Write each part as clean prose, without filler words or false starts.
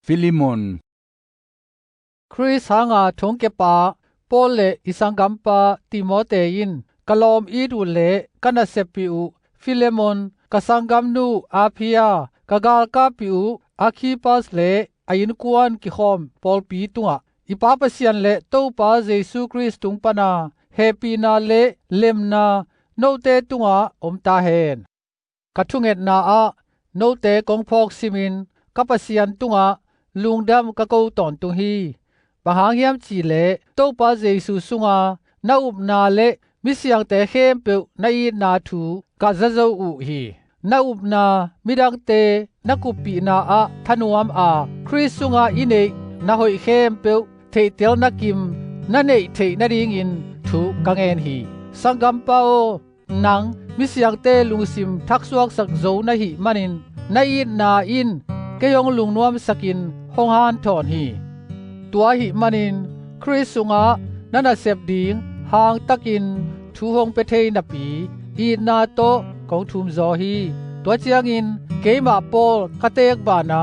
ฟิลิมอนคริสหางาทงเกปาปอลเลอิสังกัมปาติโมเตยินกะลอมอีดูเลกะนะเซปิอุฟิเลมอนกะสังกัมนูอาพิยากะกาลกาปิอุอาคิปัสเลอายินกวนกิคอมปอลปีตุงะอิปาปะเซียนเลโตปาเยซูคริสตุงปนาเฮปีนาเลเลมนาโนเตตุงะอมตาเฮนกะทุงเอ็ดนาอะโนเตกงพอกซิมินกะปะเซียนตุงะลุงดัมกะโกตอนตุงฮีบางยามจีเลโตปาเยซูสุงานาอุบนาเลมิเสียงแต่เข้มเปียวนาอีนาทูกะซะโซอุฮีนาอุบนามิดังเตนักุปีนาอะทนวมอาคริสสุงาอิเนนาหอยเข้มเปียวเทเตียวนักิมนาเนเทนาดิงอินทูกังเอนฮีสังกัมปาโอนังมิเสียงเตลุงซิมทักสวกสักโซนาหิมันินนาอีนาอินเกยองลุงนวมสกินหงหานถอนฮีตัวหิมันินคริสสุงานันเซบดิงหางตักินทูหงเปเทนปีอีนาโตของทุมซอฮีตัวเจียงอินเกมาปอลกะเตกบานา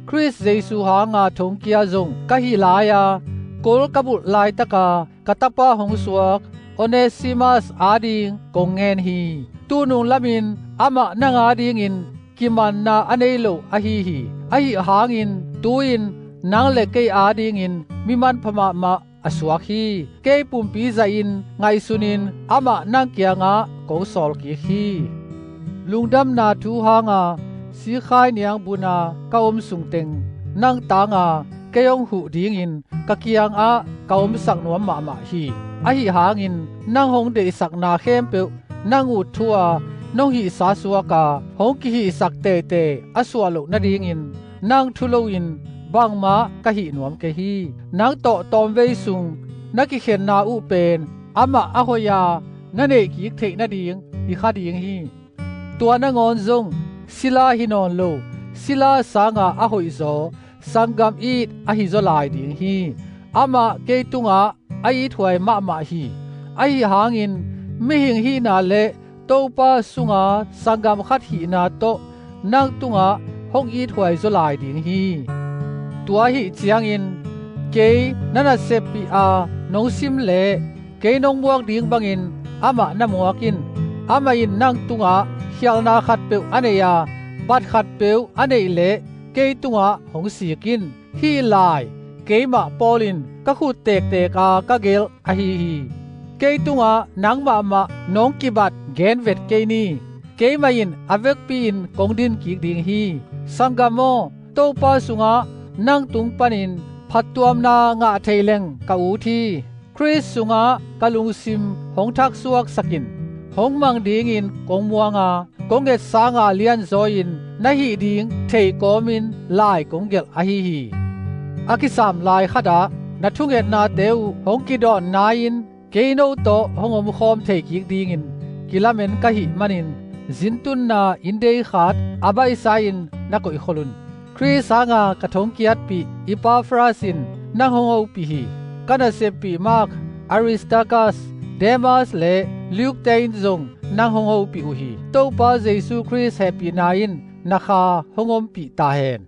คริสเยซูหางาทงเกียจงกะฮิลายากอลกะบุลายตะกากะตะปะหงสวกโอเนซิมัสอาดิงกงเงนฮีตูนุงละมินอะมะนางอาดิงอินกิมันนาอเนโลอะฮีฮีอะฮิหางอินตูอินนางเลเกอาดิงอินมิมันพมะมะอสวกฮีเกปุมปีซาอินไงสุนินอะมะนางเกียงากงสอลกีฮีลุงดำนาทูหางาสีขายเนียงบุนากะอมสุงเต็งนางตางาเกยองหูดิงอินกะเกียงกะอมสักนวมมะฮีอะฮิหางอินนางหงเดสักนาเข้มเปียวนางอุดทัวนงหิสาสวกาหงกิหิสักเตเตอสวโลนาดิงอินนางทุโลอินบางมากะหินวมเกฮีนางโตตอมเวซุงนักกิเขนนาอุเป็นอะมะอะโหยานาเนกิเทนาดิงอิคาดิงฮีตัวนางอนซงศิลาหินอนโลศิลาสางาอะโหยโซสังกัมอีดอะฮิโซลายดิงฮีอะมะเกตุงาอะอีถวยมะมะฮีอะฮิหางอินมิหิงฮีนาเลโตปาสุงาสังกัมคัดหีนาโตนางตุงาหงอีถวยโซลายดิงฮีตัวหิเจียงอินเกนันเซปีอานงซิมเลเกนงมวกดิงบังอินอะมะนมวกินอะมะอินนางตุงาเฮียลนาขัดเปวอะเนยาบัดขัดเปวอะเนเลเกตุงาหงสีกินฮีลายเกมะปอลินกะขุเตกเตกากะเกลอะฮีฮีเกตุงานางมะมะนงกิบัดเกนเวตเกนีเกมะอินอเวกปีอินกงดินกิกดิงฮีสังกะโมโตปาสุงานางตุงปานินพัดตวมนางะเทเลงกะอูทีคริสสุงากะลุงซิมหงทักสวกสกินหงมังดิงอินกงมัวงากงเกตสางาเลียนโซอินนะฮีดิงเทโกมินลายกงเกลอะฮีฮีอากิสามลายขดานะทุงเอ็ดนาเตวหงกิดอนนาอินเกโนโตหงอมคอมเทกิกดิงอินกิลาเมนกะหิมันินจินตุนนาอินเดขาดอาบายซาอินนะกอยขลุนคริสางากะทงเกียดปีอิปาฟราสินนางหงเอาปีฮีกะนะเซปีมากอาริสตากัสเดมัสเลลูกเตนซงนางหงเอาปีอุฮีโตปาเยซูคริสเฮปีนาอินนะคะหงอมปีตาเฮน